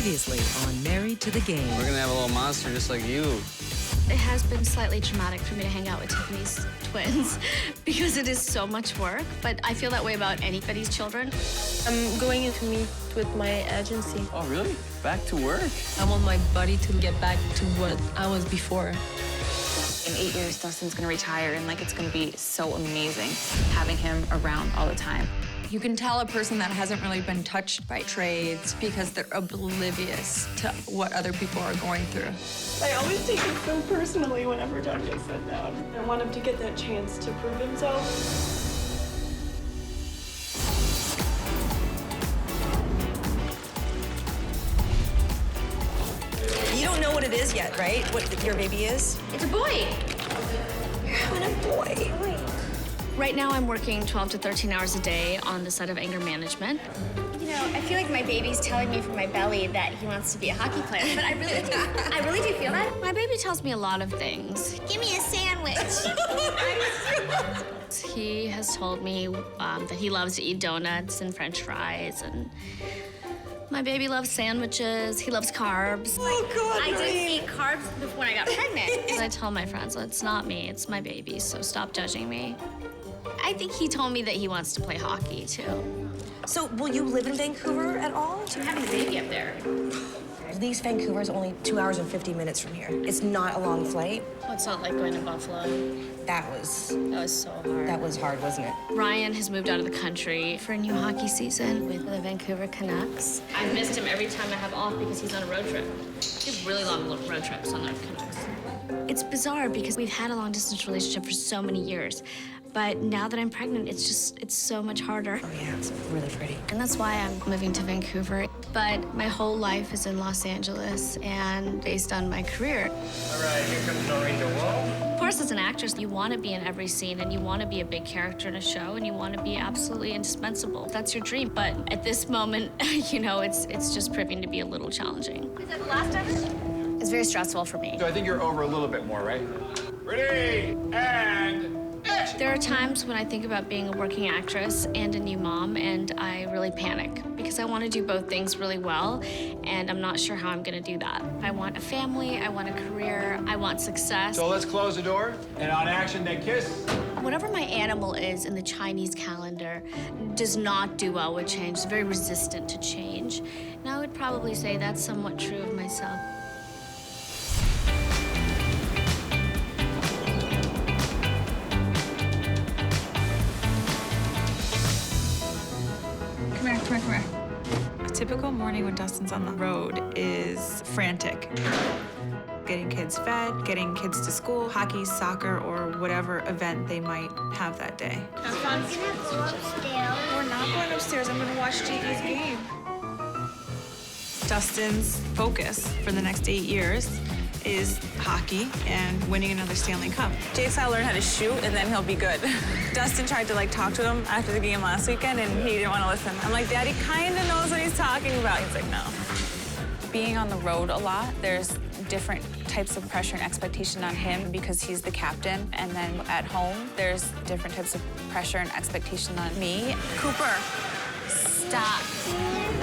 Previously on Married to the Game. We're gonna have a little monster just like you. It has been slightly traumatic for me to hang out with Tiffany's twins because it is so much work, but I feel that way about anybody's children. I'm going to meet with my agency. Oh, really? Back to work? I want my body to get back to what I was before. In 8 years, Dustin's gonna retire, and it's gonna be so amazing having him around all the time. You can tell a person that hasn't really been touched by trades because they're oblivious to what other people are going through. I always take it so personally whenever John gets set down. I want him to get that chance to prove himself. You don't know what it is yet, right? What your baby is? It's a boy. You're having a boy. Right now I'm working 12 to 13 hours a day on the side of anger management. You know, I feel like my baby's telling me from my belly that he wants to be a hockey player, but I really do feel that. My baby tells me a lot of things. Give me a sandwich. He has told me that he loves to eat donuts and French fries, and my baby loves sandwiches. He loves carbs. Oh, God, I didn't eat carbs before I got pregnant. I tell my friends, it's not me, it's my baby, so stop judging me. I think he told me that he wants to play hockey, too. So, will you live in Vancouver at all? I'm having a baby up there. At least Vancouver is only 2 hours and 50 minutes from here. It's not a long flight. Well, it's not like going to Buffalo. That was so hard. That was hard, wasn't it? Ryan has moved out of the country for a new hockey season with the Vancouver Canucks. I've missed him every time I have off because he's on a road trip. We have really long road trips on the Canucks. It's bizarre because we've had a long-distance relationship for so many years. But now that I'm pregnant, it's so much harder. Oh, yeah, it's really pretty. And that's why I'm moving to Vancouver. But my whole life is in Los Angeles and based on my career. All right, here comes Noreen DeWall. Of course, as an actress, you want to be in every scene and you want to be a big character in a show and you want to be absolutely indispensable. That's your dream. But at this moment, you know, it's just proving to be a little challenging. Was that the last time? It's very stressful for me. So I think you're over a little bit more, right? Ready, and action! There are times when I think about being a working actress and a new mom, and I really panic because I want to do both things really well, and I'm not sure how I'm going to do that. I want a family, I want a career, I want success. So let's close the door, and on action, then kiss. Whatever my animal is in the Chinese calendar does not do well with change. It's very resistant to change. And I would probably say that's somewhat true of myself. Come here. A typical morning when Dustin's on the road is frantic. Getting kids fed, getting kids to school, hockey, soccer, or whatever event they might have that day. Have fun. We're gonna go upstairs. We're not going upstairs. I'm gonna watch JD's game. Dustin's focus for the next 8 years is hockey and winning another Stanley Cup. Jake's gotta learn how to shoot, and then he'll be good. Dustin tried to talk to him after the game last weekend, and he didn't want to listen. I'm like, Daddy kind of knows what he's talking about. He's like, no. Being on the road a lot, there's different types of pressure and expectation on him because he's the captain. And then at home, there's different types of pressure and expectation on me. Cooper, stop.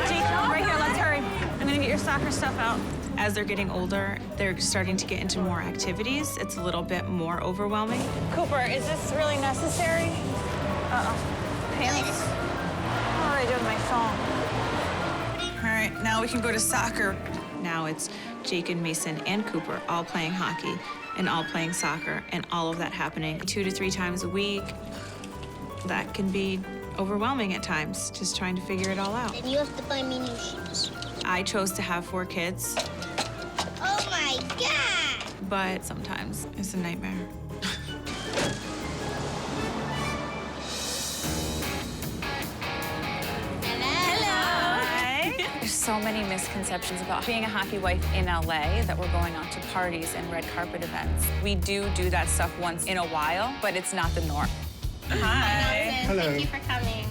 Jake, right here, let's hurry. I'm gonna get your soccer stuff out. As they're getting older, they're starting to get into more activities. It's a little bit more overwhelming. Cooper, is this really necessary? Uh-oh. Pants? What do I do with my phone? All right, now we can go to soccer. Now it's Jake and Mason and Cooper all playing hockey and all playing soccer and all of that happening 2 to 3 times a week. That can be overwhelming at times, just trying to figure it all out. And you have to buy me new shoes. I chose to have 4 kids, Oh my God! but sometimes it's a nightmare. There's so many misconceptions about being a hockey wife in LA that we're going out to parties and red carpet events. We do that stuff once in a while, but it's not the norm. Hi. Hello. Thank you for coming.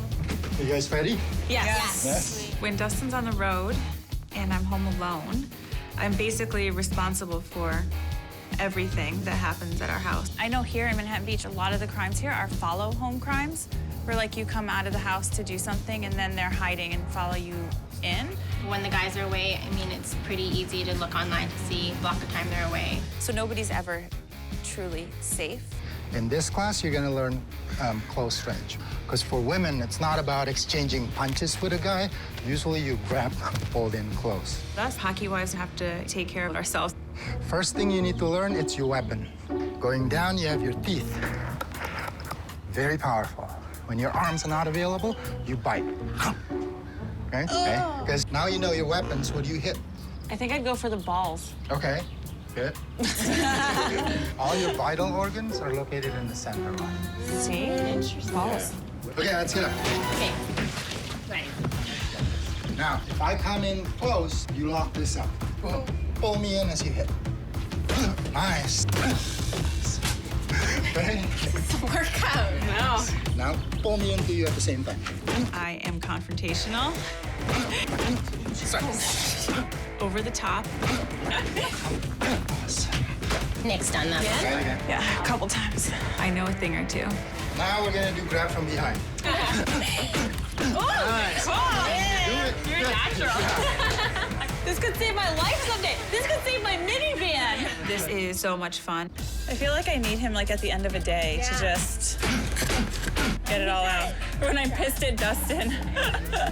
Are you guys ready? Yes. When Dustin's on the road and I'm home alone, I'm basically responsible for everything that happens at our house. I know here in Manhattan Beach, a lot of the crimes here are follow home crimes, where you come out of the house to do something and then they're hiding and follow you in. When the guys are away, pretty easy to look online to see block of time they're away. So nobody's ever truly safe. In this class, you're gonna learn close range. Because for women, it's not about exchanging punches with a guy. Usually you grab, hold in close. Us hockey-wise have to take care of ourselves. First thing you need to learn, it's your weapon. Going down, you have your teeth. Very powerful. When your arms are not available, you bite. Okay? Okay? Because now you know your weapons, what do you hit? I think I'd go for the balls. Okay, good. All your vital organs are located in the center line. See? Interesting. Balls. Okay, let's get up. Okay. Right. Now, if I come in close, you lock this up. Pull me in as you hit. Nice. Ready? It's a workout. No. Now, pull me into you at the same time. I am confrontational. Over the top. Nick's done that. Try it again. Yeah, a couple times. I know a thing or two. Now we're gonna do grab from behind. Nice. You're natural. This could save my life someday. This could save my minivan. This is so much fun. I feel like I need him like at the end of a day to just get it all out. When I'm pissed at Dustin.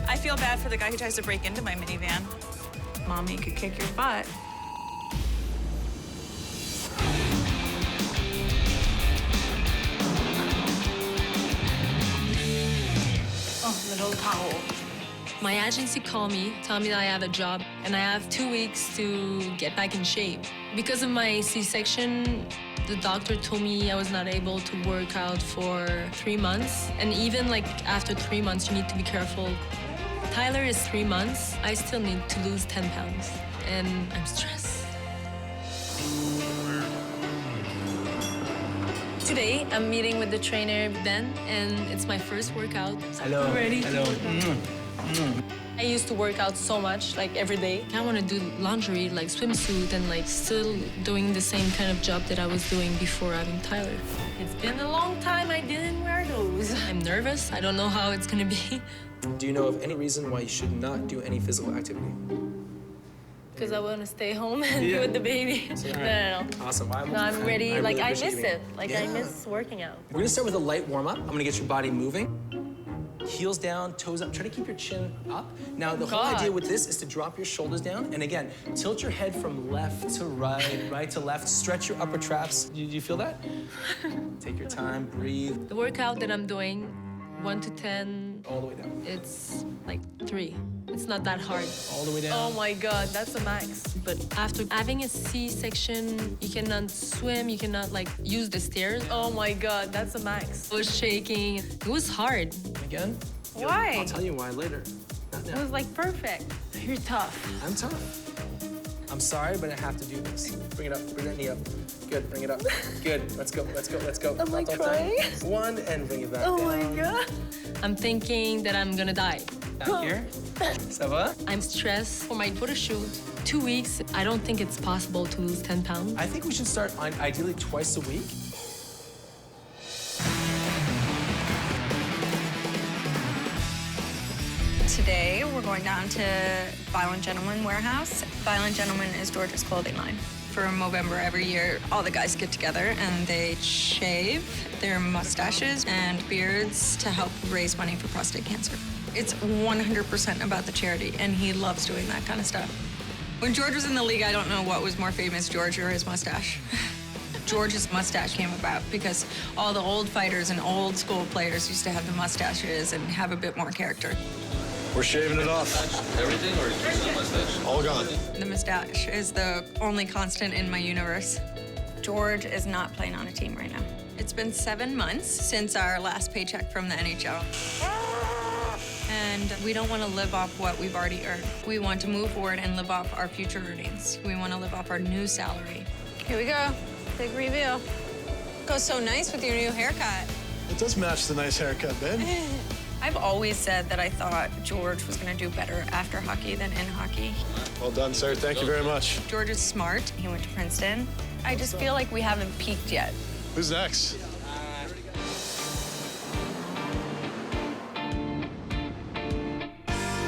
I feel bad for the guy who tries to break into my minivan. Mommy could kick your butt. Oh, little towel. My agency called me, tell me that I have a job, and I have 2 weeks to get back in shape. Because of my C-section, the doctor told me I was not able to work out for 3 months. And even like after 3 months, you need to be careful. Tyler is 3 months. I still need to lose 10 pounds, and I'm stressed. Today, I'm meeting with the trainer, Ben, and it's my first workout. Hello. I'm ready. Hello. I used to work out so much, like every day. I want to do laundry, like swimsuit, and like still doing the same kind of job that I was doing before having Tyler. It's been a long time I didn't wear those. I'm nervous. I don't know how it's gonna be. Do you know of any reason why you should not do any physical activity? Because I want to stay home and be with the baby. No. Awesome. I'm ready. I Like, really I appreciate miss you it. Like, I miss working out. We're gonna start with a light warm-up. I'm gonna get your body moving. Heels down, toes up. Try to keep your chin up. Now, the whole idea with this is to drop your shoulders down. And again, tilt your head from left to right, right to left. Stretch your upper traps. Do you feel that? Take your time, breathe. The workout that I'm doing, 1 to 10. All the way down. It's like 3. It's not that hard. All the way down. Oh my God, that's a max. But after having a C-section, you cannot swim, you cannot like use the stairs. Oh my God, that's a max. I was shaking. It was hard. Again? Why? I'll tell you why later. Not now. It was like perfect. You're tough. I'm tough. I'm sorry, but I have to do this. Bring it up. Bring that knee up. Good. Bring it up. Good. Let's go. Let's go. Let's go. Am I crying? One and bring it back Oh down. my God. I'm thinking that I'm gonna die. Back here. Ça va? I'm stressed for my photo shoot. 2 weeks. I don't think it's possible to lose 10 pounds. I think we should start on ideally twice a week. Today, we're going down to Violent Gentleman Warehouse. Violent Gentleman is George's clothing line. For Movember every year, all the guys get together and they shave their mustaches and beards to help raise money for prostate cancer. It's 100% about the charity, and he loves doing that kind of stuff. When George was in the league, I don't know what was more famous, George or his mustache. George's mustache came about because all the old fighters and old school players used to have the mustaches and have a bit more character. We're shaving it off. Everything or just the mustache? All gone. The mustache is the only constant in my universe. George is not playing on a team right now. It's been 7 months since our last paycheck from the NHL. And we don't want to live off what we've already earned. We want to move forward and live off our future earnings. We want to live off our new salary. Here we go. Big reveal. Goes so nice with your new haircut. It does match the nice haircut, babe. I've always said that I thought George was going to do better after hockey than in hockey. Well done, sir. Thank you very much. George is smart. He went to Princeton. I just feel like we haven't peaked yet. Who's next?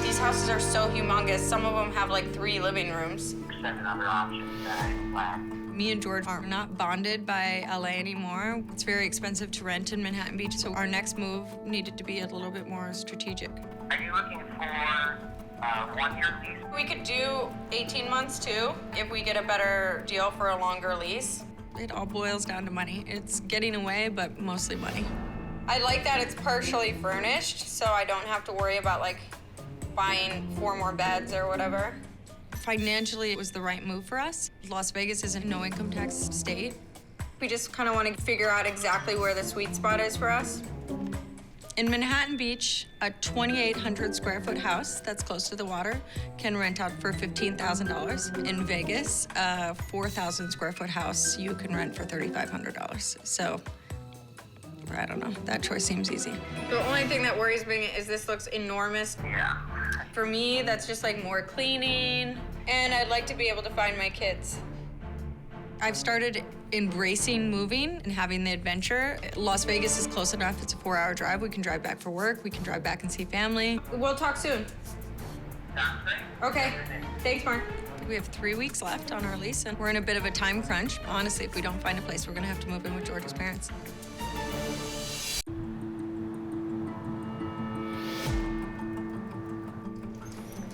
These houses are so humongous. Some of them have like 3 living rooms. Another option that Me and George are not bonded by LA anymore. It's very expensive to rent in Manhattan Beach, so our next move needed to be a little bit more strategic. Are you looking for a 1-year lease? We could do 18 months too, if we get a better deal for a longer lease. It all boils down to money. It's getting away, but mostly money. I like that it's partially furnished, so I don't have to worry about like buying 4 more beds or whatever. Financially, it was the right move for us. Las Vegas is a no-income tax state. We just kind of want to figure out exactly where the sweet spot is for us. In Manhattan Beach, a 2,800 square foot house that's close to the water can rent out for $15,000. In Vegas, a 4,000 square foot house you can rent for $3,500. So, I don't know, that choice seems easy. The only thing that worries me is this looks enormous. Yeah. For me, that's just like more cleaning, and I'd like to be able to find my kids. I've started embracing moving and having the adventure. Las Vegas is close enough. It's a 4-hour drive. We can drive back for work. We can drive back and see family. We'll talk soon. Okay. Thanks, Mark. We have 3 weeks left on our lease, and we're in a bit of a time crunch. Honestly, if we don't find a place, we're gonna have to move in with George's parents.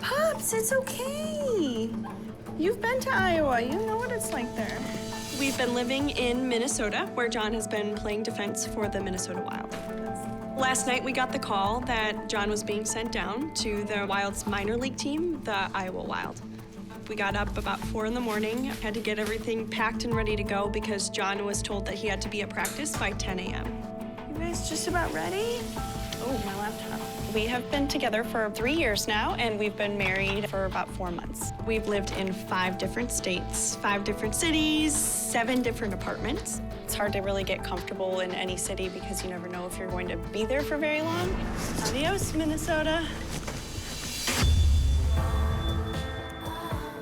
Pops, it's okay. You've been to Iowa. You know what it's like there. We've been living in Minnesota, where John has been playing defense for the Minnesota Wild. Last night, we got the call that John was being sent down to the Wild's minor league team, the Iowa Wild. We got up about 4 in the morning, had to get everything packed and ready to go because John was told that he had to be at practice by 10 a.m. You guys just about ready? Oh, my laptop. We have been together for 3 years now, and we've been married for about 4 months. We've lived in 5 different states, 5 different cities, 7 different apartments. It's hard to really get comfortable in any city because you never know if you're going to be there for very long. Adios, Minnesota.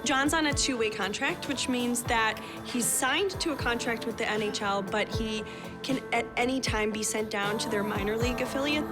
John's on a 2-way contract, which means that he's signed to a contract with the NHL, but he can at any time be sent down to their minor league affiliate.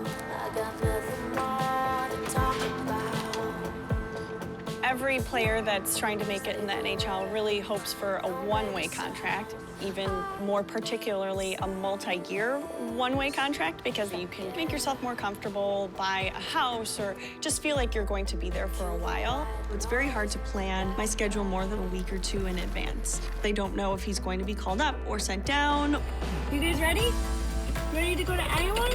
Every player that's trying to make it in the NHL really hopes for a 1-way contract, even more particularly a multi-year 1-way contract, because you can make yourself more comfortable, buy a house, or just feel like you're going to be there for a while. It's very hard to plan my schedule more than a week or 2 in advance. They don't know if he's going to be called up or sent down. You guys ready? Ready to go to Iowa?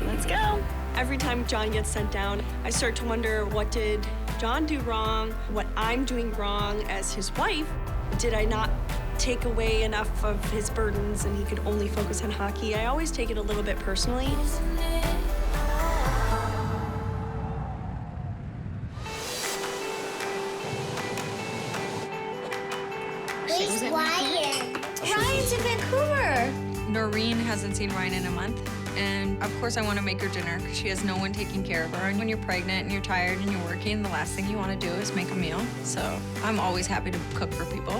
Let's go. Every time John gets sent down, I start to wonder, what did John do wrong? What I'm doing wrong as his wife? Did I not take away enough of his burdens and he could only focus on hockey? I always take it a little bit personally. Where's Ryan? Ryan's in Vancouver. Noreen hasn't seen Ryan in a month. And of course I want to make her dinner because she has no one taking care of her. And when you're pregnant and you're tired and you're working, the last thing you want to do is make a meal. So I'm always happy to cook for people.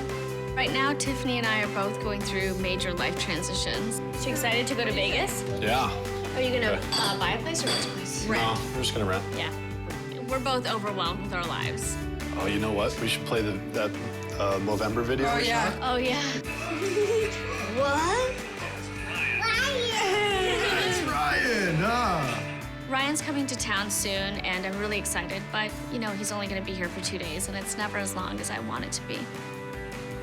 Right now, Tiffany and I are both going through major life transitions. So you excited to go to Vegas? Yeah. Are you gonna buy a place or rent a place? No, we're just gonna rent. Yeah. We're both overwhelmed with our lives. Oh, you know what? We should play that Movember video. Oh, yeah. Oh, yeah. What? It's Ryan, huh? Ryan's coming to town soon, and I'm really excited, but, you know, he's only gonna be here for 2 days, and it's never as long as I want it to be.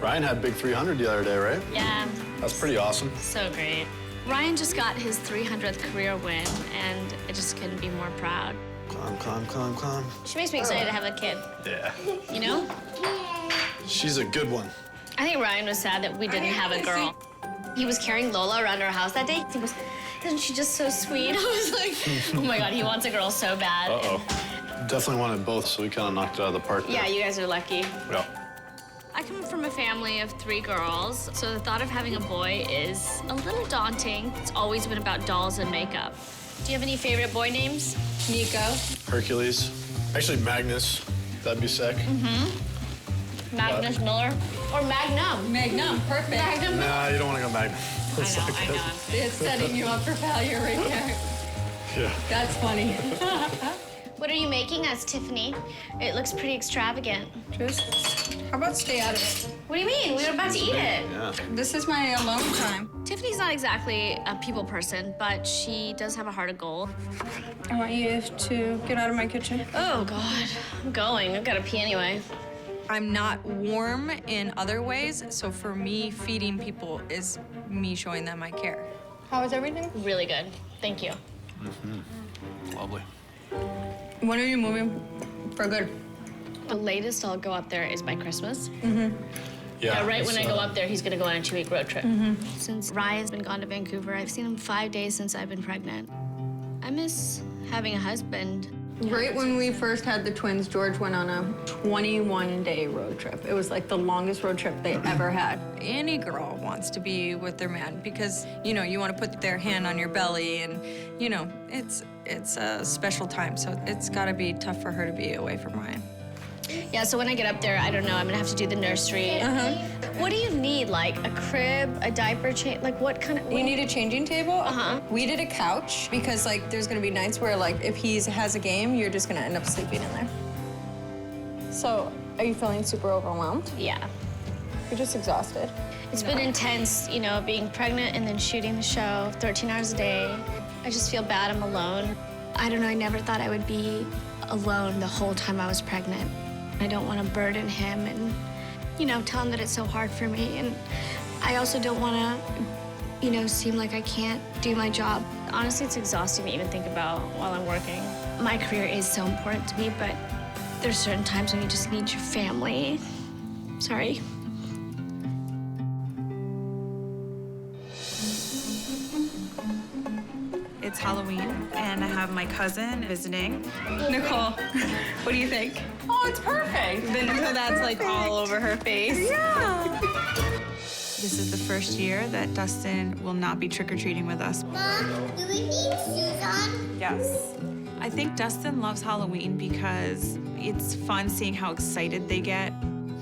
Ryan had big 300 the other day, right? Yeah. That's pretty awesome. So great. Ryan just got his 300th career win, and I just couldn't be more proud. Calm. She makes me excited to have a kid. Yeah. You know? She's a good one. I think Ryan was sad that we didn't have a girl. He was carrying Lola around our house that day. He goes, isn't she just so sweet? I was like, oh my God, he wants a girl so bad. Uh-oh. Definitely wanted both, so we kind of knocked it out of the park there. Yeah, you guys are lucky. Yeah. I come from a family of 3 girls, so the thought of having a boy is a little daunting. It's always been about dolls and makeup. Do you have any favorite boy names? Nico. Hercules. Actually, Magnus. That'd be sick. Mm-hmm. Magnus Miller. Or Magnum. Magnum, perfect. Magnum. Nah, you don't want to go Magnum. I know. It's setting you up for failure right there. Yeah. That's funny. What are you making us, Tiffany? It looks pretty extravagant. Just, how about stay out of it? What do you mean? We were about to eat it. Yeah. This is my alone time. Tiffany's not exactly a people person, but she does have a heart of gold. I want you to get out of my kitchen. Oh, God. I'm going. I've got to pee anyway. I'm not warm in other ways, so for me, feeding people is me showing them I care. How is everything? Really good. Thank you. Lovely. When are you moving for good? The latest I'll go up there is by Christmas. Yeah, Right when I go up there, he's gonna go on a 2-week road trip. Mm-hmm. Since Raya's been gone to Vancouver, I've seen him 5 days since I've been pregnant. I miss having a husband. Right when we first had the twins, George went on a 21-day road trip. It was like the longest road trip they ever had. Any girl wants to be with their man because, you know, you want to put their hand on your belly and, you know, it's a special time. So it's got to be tough for her to be away from Ryan. Yeah, so when I get up there, I don't know, I'm gonna have to do the nursery. What do you need, like a crib, a diaper change, like what kind of? You need a changing table? We did a couch because like there's gonna be nights where like if he has a game, you're just gonna end up sleeping in there. So are you feeling super overwhelmed? Yeah. You're just exhausted. It's been intense, you know, being pregnant and then shooting the show 13 hours a day. I just feel bad I'm alone. I don't know, I never thought I would be alone the whole time I was pregnant. I don't want to burden him and, you know, tell him that it's so hard for me. And I also don't want to, you know, seem like I can't do my job. Honestly, it's exhausting to even think about while I'm working. My career is so important to me, but there's certain times when you just need your family. Sorry. It's Halloween, and I have my cousin visiting. Nicole, what do you think? Oh, it's perfect. The Nicole that's like all over her face. Yeah. This is the first year that Dustin will not be trick-or-treating with us. Mom, do we need shoes on? Yes. I think Dustin loves Halloween because it's fun seeing how excited they get.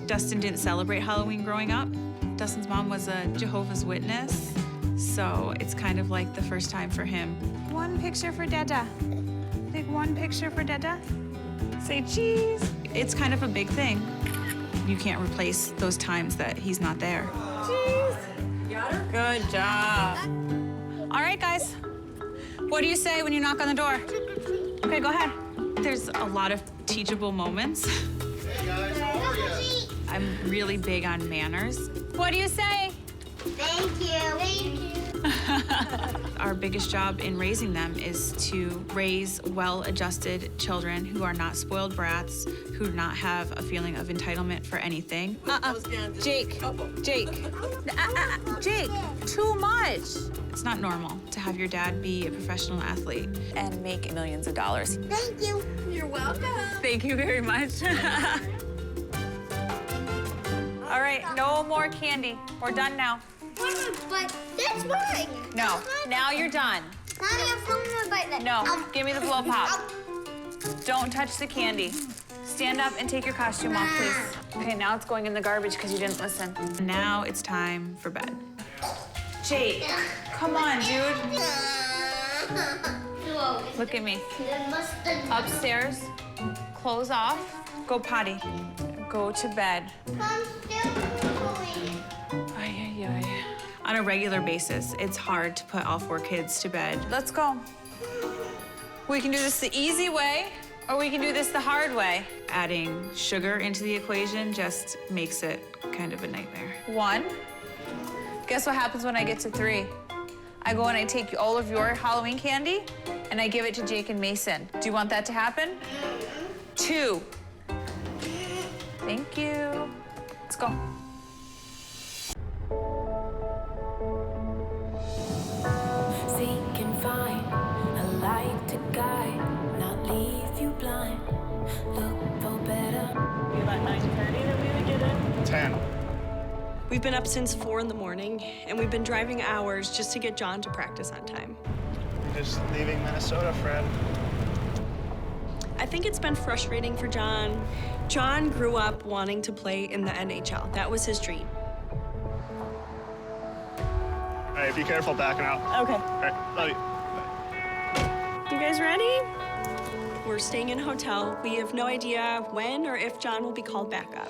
Dustin didn't celebrate Halloween growing up. Dustin's mom was a Jehovah's Witness, so it's kind of like the first time for him. One picture for Dada. Take one picture for Dada. Say cheese. It's kind of a big thing. You can't replace those times that he's not there. Cheese. Good job. All right, guys. What do you say when you knock on the door? Okay, go ahead. There's a lot of teachable moments. Hey guys, how are you? I'm really big on manners. What do you say? Thank you. Thank you. Our biggest job in raising them is to raise well-adjusted children who are not spoiled brats, who do not have a feeling of entitlement for anything. Jake, Jake, too much. It's not normal to have your dad be a professional athlete. And make millions of dollars. Thank you. You're welcome. Thank you very much. All right, no more candy. We're done now. But that's mine. No, now you're done. Mommy, I'm gonna bite that. No, give me the blow pop. Don't touch the candy. Stand up and take your costume off, please. Okay, now it's going in the garbage because you didn't listen. Now it's time for bed. Jake, come on, dude. Look at me. Upstairs, clothes off, go potty, go to bed. I'm still going. Ay, ay, ay. On a regular basis, it's hard to put all 4 kids to bed. Let's go. We can do this the easy way, or we can do this the hard way. Adding sugar into the equation just makes it kind of a nightmare. 1. Guess what happens when I get to 3? I go and I take all of your Halloween candy and I give it to Jake and Mason. Do you want that to happen? 2. Thank you. Let's go. Seek and find a light to guide, not leave you blind. Look for better. Be about 9:30 that we would get in. 10. We've been up since 4 in the morning, and we've been driving hours just to get John to practice on time. Just leaving Minnesota, Fred. I think it's been frustrating for John. John grew up wanting to play in the NHL. That was his dream. All right, be careful backing out. Okay. All right, love you. You guys ready? We're staying in a hotel. We have no idea when or if John will be called back up.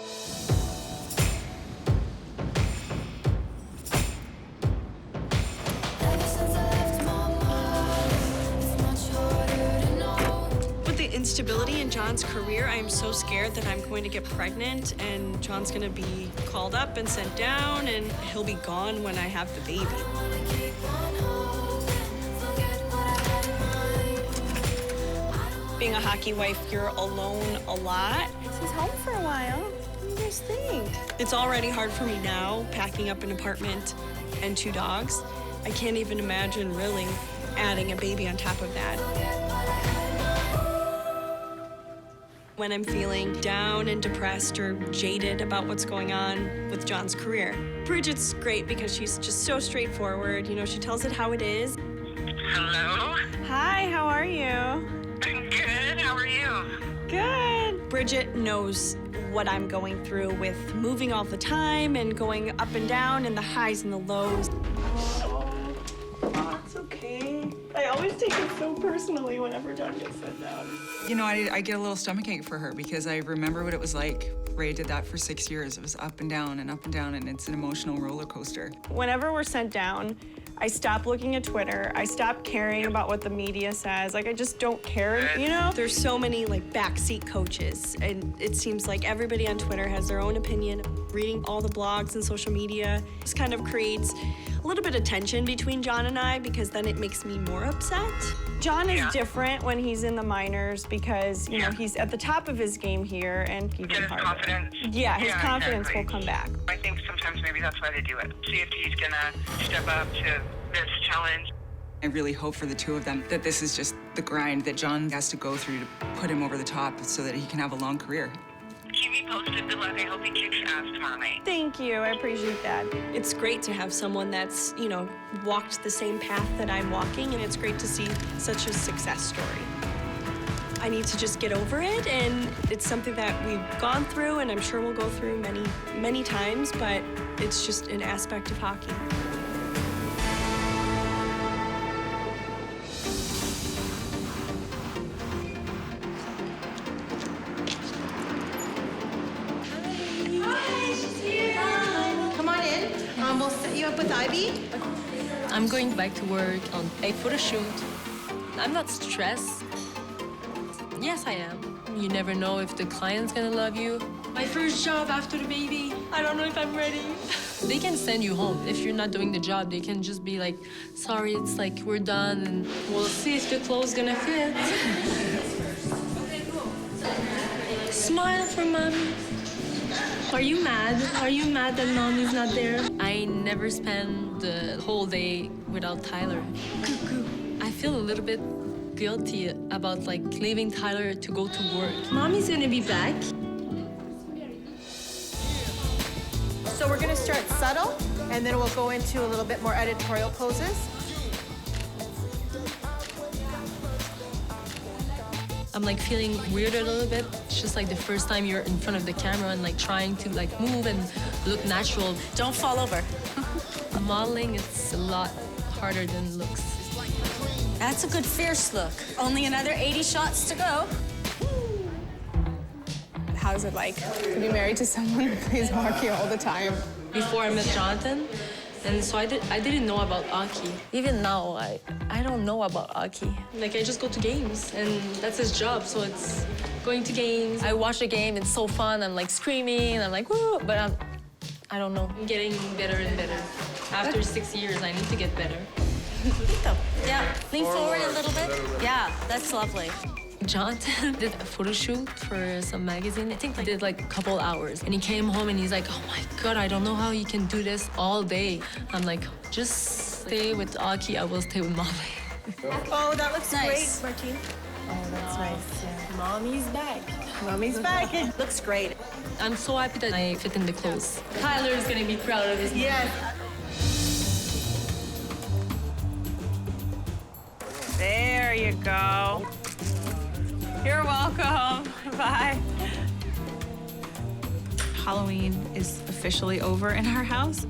With the instability in John's career, I am so scared that I'm going to get pregnant and John's going to be called up and sent down and he'll be gone when I have the baby. Being a hockey wife, you're alone a lot. He's home for a while. What do you guys think? It's already hard for me now, packing up an apartment and 2 dogs. I can't even imagine really adding a baby on top of that. When I'm feeling down and depressed or jaded about what's going on with John's career. Bridget's great because she's just so straightforward. You know, she tells it how it is. Hello? Hi, how are you? Good, how are you? Good. Bridget knows what I'm going through with moving all the time and going up and down and the highs and the lows. Oh, it's okay. I always take it so personally whenever John gets sent down. You know, I get a little stomachache for her because I remember what it was like. Ray did that for 6 years. It was up and down, and it's an emotional roller coaster. Whenever we're sent down, I stop looking at Twitter. I stop caring about what the media says. Like, I just don't care, you know? There's so many like backseat coaches, and it seems like everybody on Twitter has their own opinion. Reading all the blogs and social media just kind of creates a little bit of tension between John and I because then it makes me more upset. John is different when he's in the minors because, you know, he's at the top of his game here and he Get his confidence. Yeah, his confidence exactly. will come back. I think sometimes maybe that's why they do it. See if he's gonna step up to this challenge. I really hope for the 2 of them that this is just the grind that John has to go through to put him over the top so that he can have a long career. Keep me posted. Good luck. I hope he kicks ass tomorrow night. Thank you. I appreciate that. It's great to have someone that's, you know, walked the same path that I'm walking, and it's great to see such a success story. I need to just get over it, and it's something that we've gone through, and I'm sure we'll go through many, many times, but it's just an aspect of hockey. Come on in. We'll set you up with Ivy. I'm going back to work on a photo shoot. I'm not stressed. Yes, I am. You never know if the client's gonna love you. My first job after the baby. I don't know if I'm ready. They can send you home. If you're not doing the job, they can just be like, sorry, it's like we're done and we'll see if the clothes gonna fit. Smile for mommy. Are you mad? Are you mad that mommy's not there? I never spend the whole day without Tyler. I feel a little bit guilty about like leaving Tyler to go to work. Mommy's gonna be back. So we're gonna start subtle, and then we'll go into a little bit more editorial poses. I'm like feeling weird a little bit. It's just like the first time you're in front of the camera and like trying to like move and look natural. Don't fall over. Modeling, it's a lot harder than it looks. That's a good fierce look. Only another 80 shots to go. How's it like to be married to someone who plays hockey all the time? Before I met Jonathan, and so I didn't know about hockey. Even now, I don't know about hockey. Like, I just go to games, and that's his job, so it's going to games. I watch a game, it's so fun, I'm like screaming, I'm like, woo, but I don't know. I'm getting better and better. After 6 years, I need to get better. Yeah, lean forward a little bit. Yeah, that's lovely. Jonathan did a photo shoot for some magazine. I think he did like a couple hours. And he came home and he's like, oh my God, I don't know how you can do this all day. I'm like, just stay with hockey, I will stay with Molly. Oh, that looks Nice. great, Martine. Oh, that's nice. Yeah. Mommy's back. Mommy's back. It looks great. I'm so happy that I fit in the clothes. Tyler's gonna be proud of his mom. Yes. There you go. You're welcome. Bye. Halloween is officially over in our house.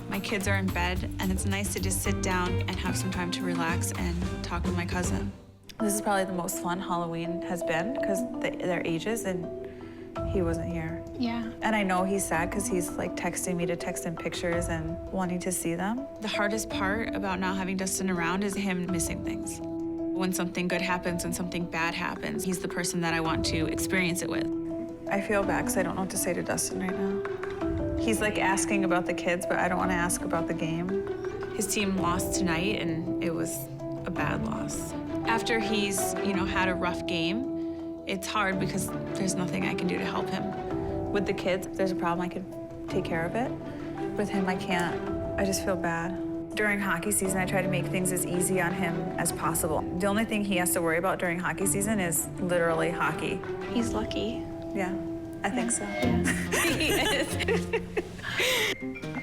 My kids are in bed, and it's nice to just sit down and have some time to relax and talk with my cousin. This is probably the most fun Halloween has been because their ages, and he wasn't here. Yeah. And I know he's sad because he's like texting me to text him pictures and wanting to see them. The hardest part about not having Dustin around is him missing things. When something good happens and something bad happens, he's the person that I want to experience it with. I feel bad because I don't know what to say to Dustin right now. He's like asking about the kids, but I don't want to ask about the game. His team lost tonight, and it was a bad loss. After he's, had a rough game, it's hard because there's nothing I can do to help him. With the kids, if there's a problem, I can take care of it. With him, I can't. I just feel bad. During hockey season, I try to make things as easy on him as possible. The only thing he has to worry about during hockey season is literally hockey. He's lucky. Yeah, I think so. He is.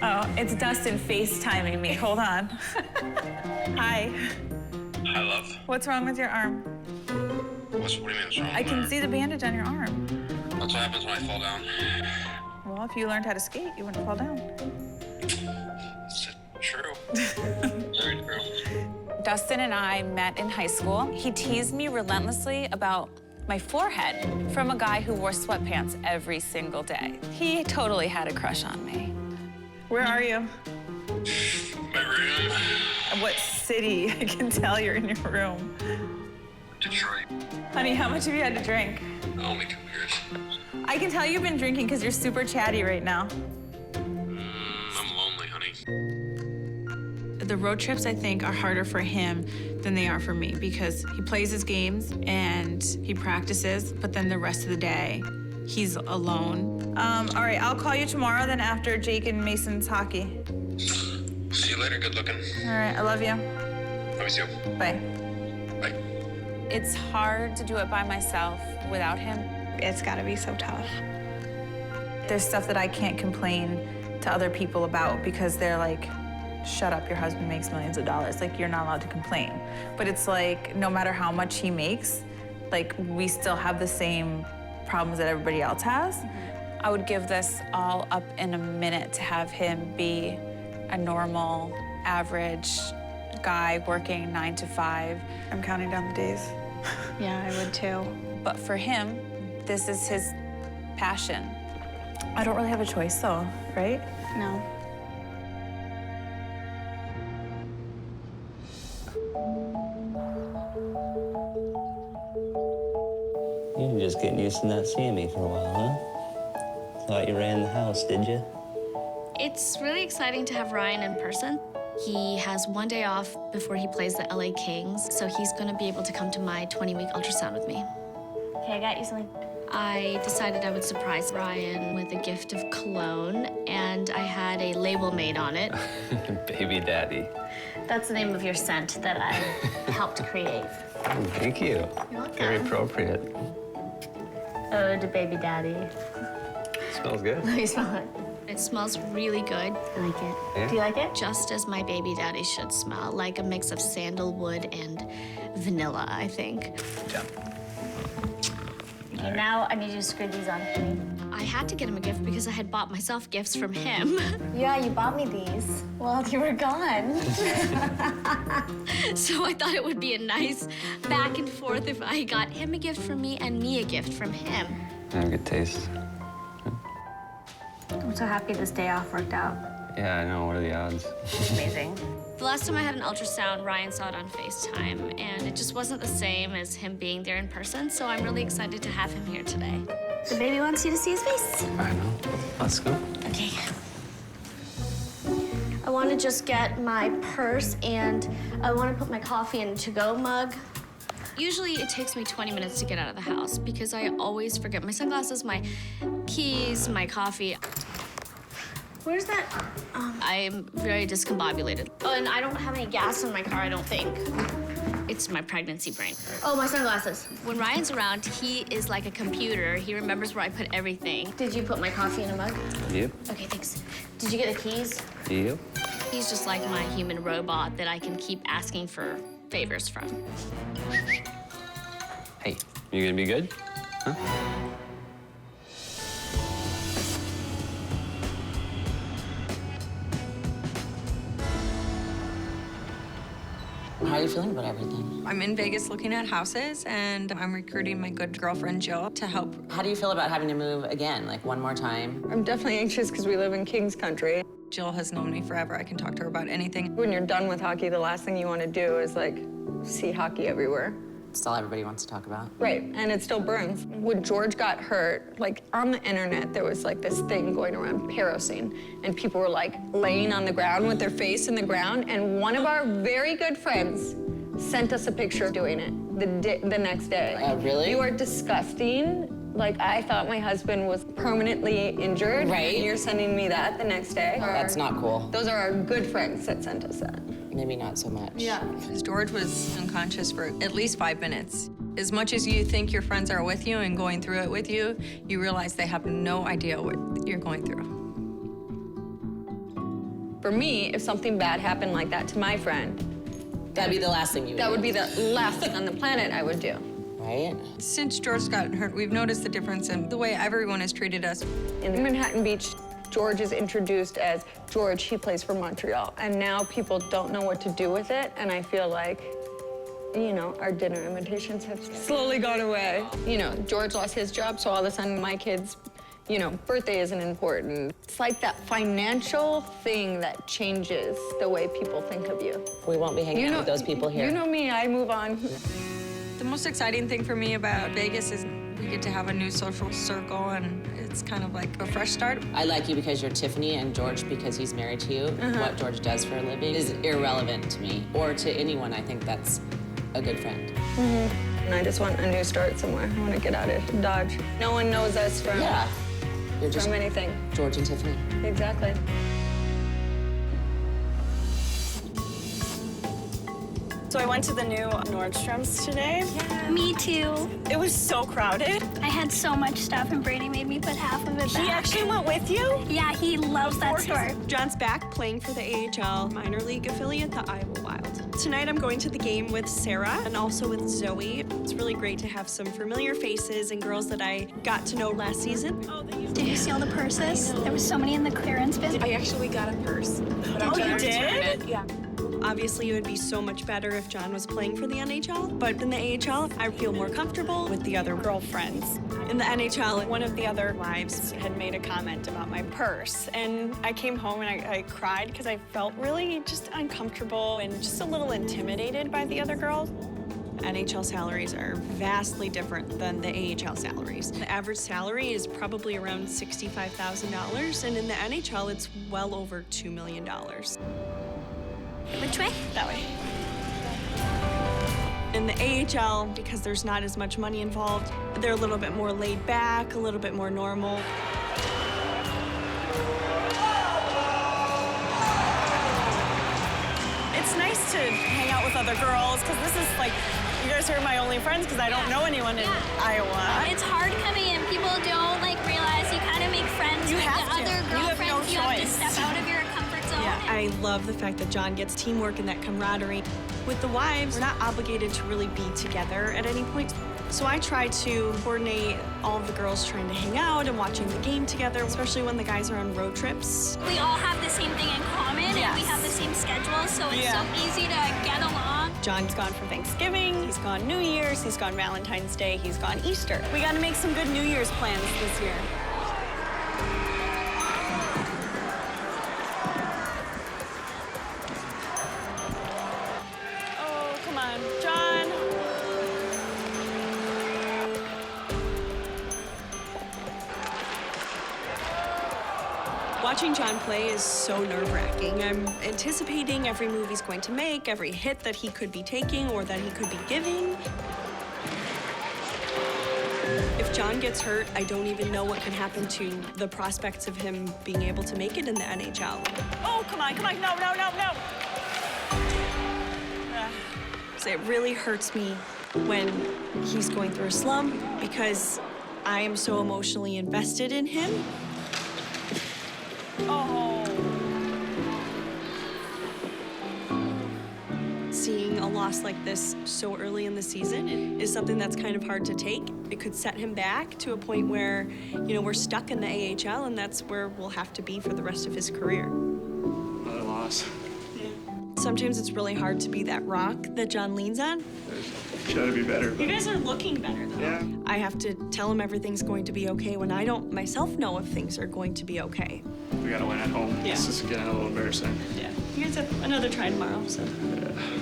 Oh, it's Dustin FaceTiming me. Hold on. Hi. Hi, love. What's wrong with your arm? What do you mean what's wrong? I can see the bandage on your arm. That's what happens when I fall down. Well, if you learned how to skate, you wouldn't fall down. It's true. Very true. Dustin and I met in high school. He teased me relentlessly about my forehead from a guy who wore sweatpants every single day. He totally had a crush on me. Where are you? My room. What city? I can tell you're in your room. Detroit. Honey, how much have you had to drink? Only 2 beers. I can tell you've been drinking because you're super chatty right now. I'm lonely, honey. The road trips, I think, are harder for him than they are for me because he plays his games and he practices, but then the rest of the day, he's alone. All right, I'll call you tomorrow then after Jake and Mason's hockey. See you later, good looking. All right, I love you. Love you too. Bye. Bye. It's hard to do it by myself without him. It's gotta be so tough. There's stuff that I can't complain to other people about because they're like, shut up, your husband makes millions of dollars. Like, you're not allowed to complain. But it's like, no matter how much he makes, like, we still have the same problems that everybody else has. I would give this all up in a minute to have him be a normal, average guy working 9 to 5. I'm counting down the days. Yeah, I would too. But for him, this is his passion. I don't really have a choice though, right? No. You're just getting used to not seeing me for a while, huh? Thought you ran the house, did you? It's really exciting to have Ryan in person. He has one day off before he plays the LA Kings, so he's gonna be able to come to my 20-week ultrasound with me. Okay, I got you something. I decided I would surprise Ryan with a gift of cologne, and I had a label made on it. Baby daddy. That's the name of your scent that I helped create. Oh, thank you. You're welcome. Very appropriate. Ode to baby daddy. Smells good. Let me smell it. It smells really good. I like it. Yeah? Do you like it? Just as my baby daddy should smell, like a mix of sandalwood and vanilla, I think. Yeah. Okay, now I need you to screw these on for me. I had to get him a gift because I had bought myself gifts from him. Yeah, you bought me these while you were gone. So I thought it would be a nice back and forth if I got him a gift from me and me a gift from him. Good taste. I'm so happy this day off worked out. Yeah, I know. What are the odds? Amazing. The last time I had an ultrasound, Ryan saw it on FaceTime, and it just wasn't the same as him being there in person, so I'm really excited to have him here today. The baby wants you to see his face. I know. Let's go. Okay. I want to just get my purse, and I want to put my coffee in a to-go mug. Usually it takes me 20 minutes to get out of the house because I always forget my sunglasses, my keys, my coffee. Where's that? I'm very discombobulated. Oh, and I don't have any gas in my car, I don't think. It's my pregnancy brain. Oh, my sunglasses. When Ryan's around, he is like a computer. He remembers where I put everything. Did you put my coffee in a mug? Yep. Okay, thanks. Did you get the keys? Yep. He's just like my human robot that I can keep asking for favors from. Hey, you gonna be good? Huh? How are you feeling about everything? I'm in Vegas looking at houses, and I'm recruiting my good girlfriend, Jill, to help. How do you feel about having to move again, like one more time? I'm definitely anxious because we live in King's country. Jill has known me forever. I can talk to her about anything. When you're done with hockey, the last thing you want to do is, like, see hockey everywhere. It's all everybody wants to talk about. Right, and it still burns. When George got hurt, like, on the internet, there was, like, this thing going around, parosine, and people were, like, laying on the ground with their face in the ground, and one of our very good friends sent us a picture doing it the next day. Really? You are disgusting. Like, I thought my husband was permanently injured. Right. And you're sending me that the next day. That's not cool. Those are our good friends that sent us that. Maybe not so much. Yeah. Because George was unconscious for at least 5 minutes. As much as you think your friends are with you and going through it with you, you realize they have no idea what you're going through. For me, if something bad happened like that to my friend, that'd be the last thing you would do. That would be the last thing on the planet I would do. Right? Since George got hurt, we've noticed the difference in the way everyone has treated us. In Manhattan Beach, George is introduced as George, he plays for Montreal. And now people don't know what to do with it, and I feel like, you know, our dinner invitations have slowly gone away. You know, George lost his job, so all of a sudden my kids, you know, birthday isn't important. It's like that financial thing that changes the way people think of you. We won't be hanging out with those people here. You know me, I move on. The most exciting thing for me about Vegas is we get to have a new social circle, and it's kind of like a fresh start. I like you because you're Tiffany, and George because he's married to you. What George does for a living is irrelevant to me or to anyone. I think that's a good friend. And I just want a new start somewhere. I want to get out of Dodge. No one knows us from, You're just from anything. George and Tiffany. Exactly. So I went to the new Nordstrom's today. Yeah. Me too. It was so crowded. I had so much stuff, and Brady made me put half of it back. He actually went with you? Yeah, he loves that store. John's back playing for the AHL minor league affiliate, the Iowa Wild. Tonight I'm going to the game with Sarah and also with Zoe. It's really great to have some familiar faces and girls that I got to know last season. Did you see all the purses? There was so many in the clearance bin. I actually got a purse. Oh, you did? Yeah. Obviously, it would be so much better if John was playing for the NHL, but in the AHL, I feel more comfortable with the other girlfriends. In the NHL, one of the other wives had made a comment about my purse, and I came home and I cried because I felt really just uncomfortable and just a little intimidated by the other girls. NHL salaries are vastly different than the AHL salaries. The average salary is probably around $65,000, and in the NHL, it's well over $2 million. Which way? That way. In the AHL, because there's not as much money involved, they're a little bit more laid back, a little bit more normal. It's nice to hang out with other girls, because this is like, you guys are my only friends, because I don't know anyone in Iowa. It's hard coming in. People don't realize you kind of make friends with the other girlfriends. You have to step out of your comfort zone. Yeah, I love the fact that John gets teamwork and that camaraderie. With the wives, we're not obligated to really be together at any point. So I try to coordinate all of the girls trying to hang out and watching the game together, especially when the guys are on road trips. We all have the same thing in common, and we have the same schedule, so it's so easy to get along. John's gone for Thanksgiving, he's gone New Year's, he's gone Valentine's Day, he's gone Easter. We gotta make some good New Year's plans this year. Oh, come on, John. Watching John play is so nerve-wracking. I'm anticipating every move he's going to make, every hit that he could be taking or that he could be giving. If John gets hurt, I don't even know what can happen to the prospects of him being able to make it in the NHL. Oh, come on, no. So it really hurts me when he's going through a slump because I am so emotionally invested in him. Oh. Seeing a loss like this so early in the season is something that's kind of hard to take. It could set him back to a point where, we're stuck in the AHL, and that's where we'll have to be for the rest of his career. Another loss. Sometimes it's really hard to be that rock that John leans on. Try to be better. You guys are looking better, though. Yeah. I have to tell him everything's going to be okay when I don't myself know if things are going to be okay. We gotta win at home. Yeah. This is getting a little embarrassing. Yeah. You guys have another try tomorrow, so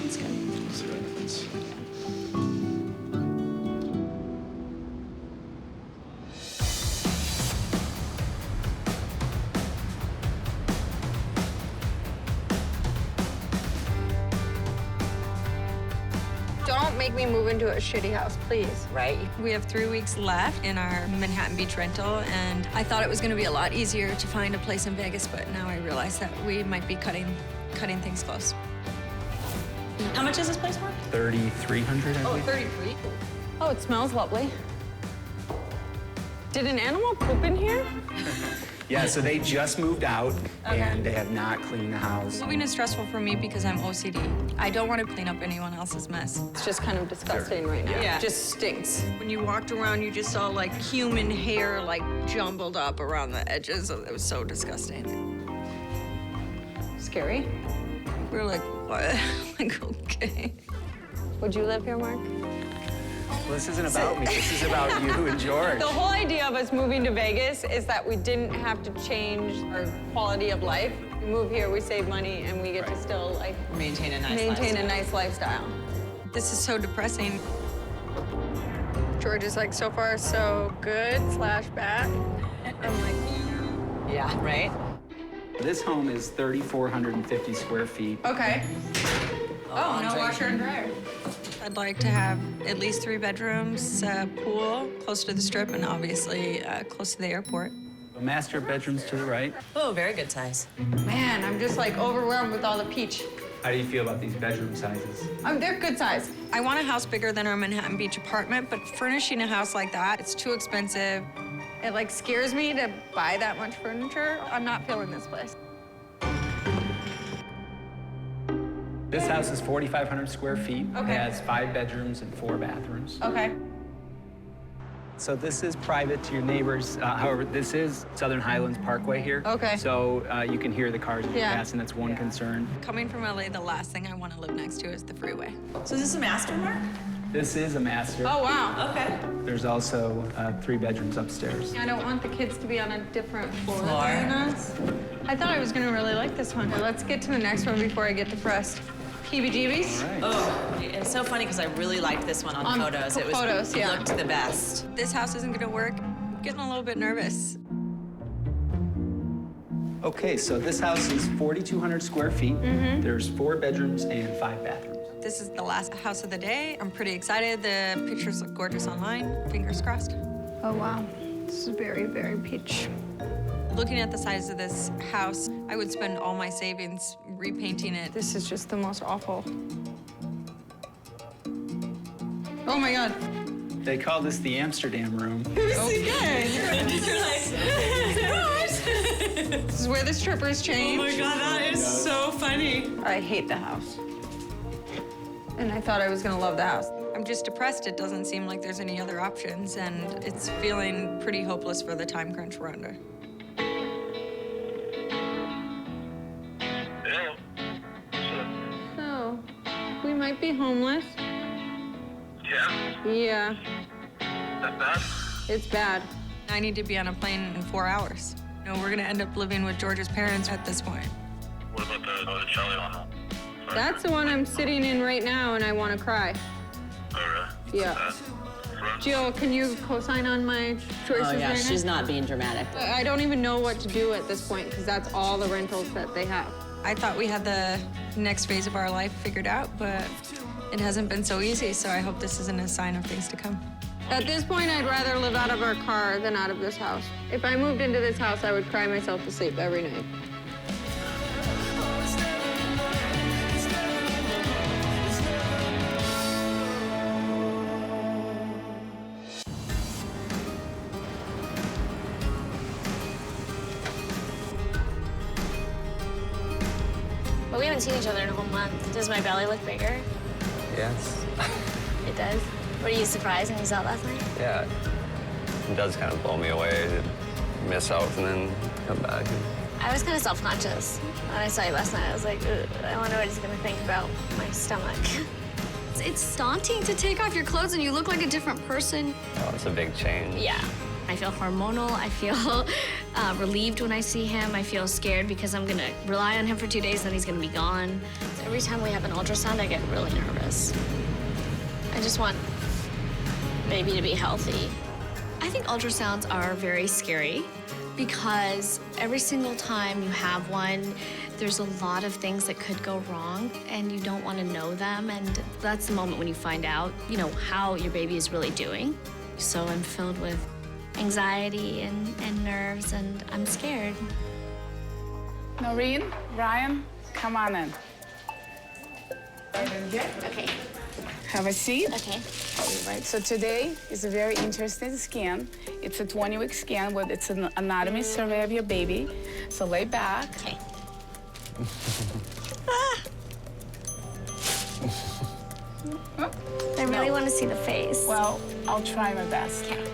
it's good. We'll see what happens. Don't make me move into a shitty house, please. Right? We have 3 weeks left in our Manhattan Beach rental, and I thought it was going to be a lot easier to find a place in Vegas, but now I realize that we might be cutting things close. How much is this place for? 3,300, I believe. 33. Oh, it smells lovely. Did an animal poop in here? Yeah, so they just moved out, and they have not cleaned the house. Moving is stressful for me because I'm OCD. I don't want to clean up anyone else's mess. It's just kind of disgusting right now. Yeah. It just stinks. When you walked around, you just saw like human hair like jumbled up around the edges. It was so disgusting. Scary. We were like, what? Like, okay. Would you live here, Mark? Well, this isn't about me. This is about you and George. The whole idea of us moving to Vegas is that we didn't have to change our quality of life. We move here, we save money, and we get to still like Maintain a nice lifestyle. This is so depressing. George is like, so far so good / bad. I'm like, yeah, right? This home is 3,450 square feet. okay. Oh, no washer and dryer. I'd like to have at least 3 bedrooms, a pool close to the strip, and obviously close to the airport. Master bedrooms to the right. Oh, very good size. Man, I'm just like overwhelmed with all the peach. How do you feel about these bedroom sizes? They're good size. I want a house bigger than our Manhattan Beach apartment, but furnishing a house like that, it's too expensive. It like scares me to buy that much furniture. I'm not feeling this place. This house is 4,500 square feet. Okay. It has 5 bedrooms and 4 bathrooms. Okay. So this is private to your neighbors. However, this is Southern Highlands Parkway here. Okay. So you can hear the cars passing. That's one concern. Coming from LA, the last thing I want to live next to is the freeway. So is this a master, Mark? This is a master. Oh, wow. Okay. There's also 3 bedrooms upstairs. I don't want the kids to be on a different floor than us. I thought I was going to really like this one. Let's get to the next one before I get depressed. Heebie-jeebies? All right. Oh, it's so funny because I really liked this one on photos. It looked the best. This house isn't going to work. I'm getting a little bit nervous. Okay, so this house is 4,200 square feet. Mm-hmm. There's 4 bedrooms and 5 bathrooms. This is the last house of the day. I'm pretty excited. The pictures look gorgeous online. Fingers crossed. Oh, wow. This is very, very peach. Looking at the size of this house, I would spend all my savings repainting it. This is just the most awful. Oh my God. They call this the Amsterdam room. Who's the guy? You're like, This is where the strippers change. oh my God, that is so funny. I hate the house. And I thought I was gonna love the house. I'm just depressed. It doesn't seem like there's any other options, and it's feeling pretty hopeless for the time crunch we're under. So, we might be homeless. Yeah? Yeah, That bad? it's bad. I need to be on a plane in 4 hours. You know, we're gonna end up living with George's parents at this point. What about the Charlie one? That's the one I'm sitting in right now, and I want to cry. Alright. Yeah. Jill, can you co-sign on my choices Oh yeah, right she's now? not being dramatic. I don't even know what to do at this point because that's all the rentals that they have. I thought we had the next phase of our life figured out, but it hasn't been so easy, so I hope this isn't a sign of things to come. At this point, I'd rather live out of our car than out of this house. If I moved into this house, I would cry myself to sleep every night. But we haven't seen each other in a whole month. Does my belly look bigger? Yes. It does. Were you surprised when you saw it last night? Yeah. It does kind of blow me away to miss out and then come back. I I was kind of self-conscious when I saw you last night. I was like, ugh, I wonder what he's gonna think about my stomach. It's daunting to take off your clothes and you look like a different person. Oh, it's a big change. Yeah. I feel hormonal. I feel relieved when I see him. I feel scared because I'm gonna rely on him for 2 days, then he's gonna be gone. So every time we have an ultrasound, I get really nervous. I just want baby to be healthy. I think ultrasounds are very scary because every single time you have one, there's a lot of things that could go wrong and you don't want to know them. And that's the moment when you find out, you know, how your baby is really doing. So I'm filled with anxiety and nerves, and I'm scared. Noreen, Ryan, come on in. Okay. Have a seat. Okay. All right, so today is a very interesting scan. It's a 20-week scan where it's an anatomy survey of your baby. So lay back. Okay. I really want to see the face. Well, I'll try my best. Okay.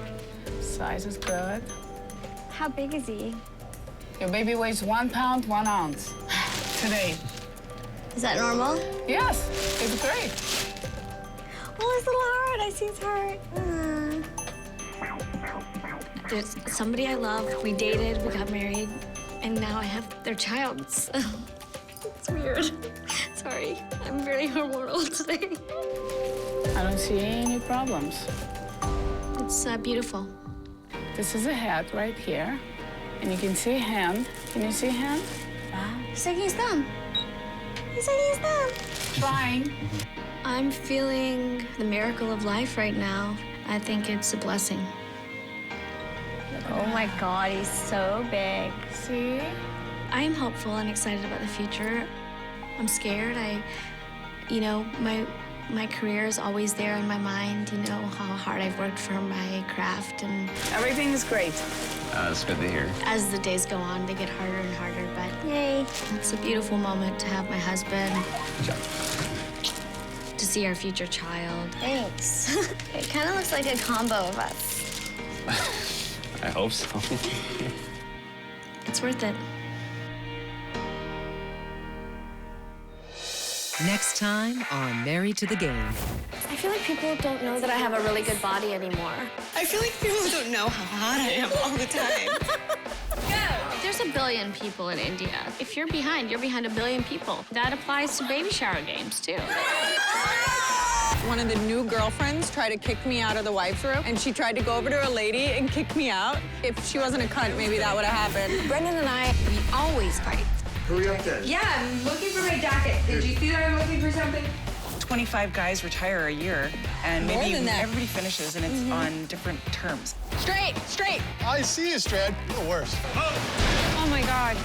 Size is good. How big is he? Your baby weighs 1 pound, 1 ounce today. Is that normal? Yes, it's great. Oh, his little heart. I see his heart. There's somebody I love. We dated, we got married, and now I have their child. It's weird. Sorry, I'm very hormonal today. I don't see any problems. It's beautiful. This is a head right here, and you can see a hand. Can you see a hand? Wow. He's taking his thumb. He's taking his thumb. Trying. I'm feeling the miracle of life right now. I think it's a blessing. Oh my God, he's so big. See? I am hopeful and excited about the future. I'm scared. You know, my career is always there in my mind. You know how hard I've worked for my craft, and everything is great. That's good to hear. As the days go on, they get harder and harder, but yay. It's a beautiful moment to have my husband. Good job. To see our future child. Thanks. It kind of looks like a combo of us. I hope so. It's worth it. Next time on Married to the Game. I feel like people don't know that I have a really good body anymore. I feel like people don't know how hot I am all the time. There's 1 billion people in India. If you're behind 1 billion people. That applies to baby shower games, too. One of the new girlfriends tried to kick me out of the wife's room, and she tried to go over to a lady and kick me out. If she wasn't a cunt, maybe that would have happened. Brendan and I, we always fight. Hurry up then. Yeah, I'm looking for my jacket. Did you see that I'm looking for something? 25 guys retire a year, and More maybe than that. everybody finishes, and it's on different terms. Straight, straight. I see you, Strad. You're the worst. Oh my God.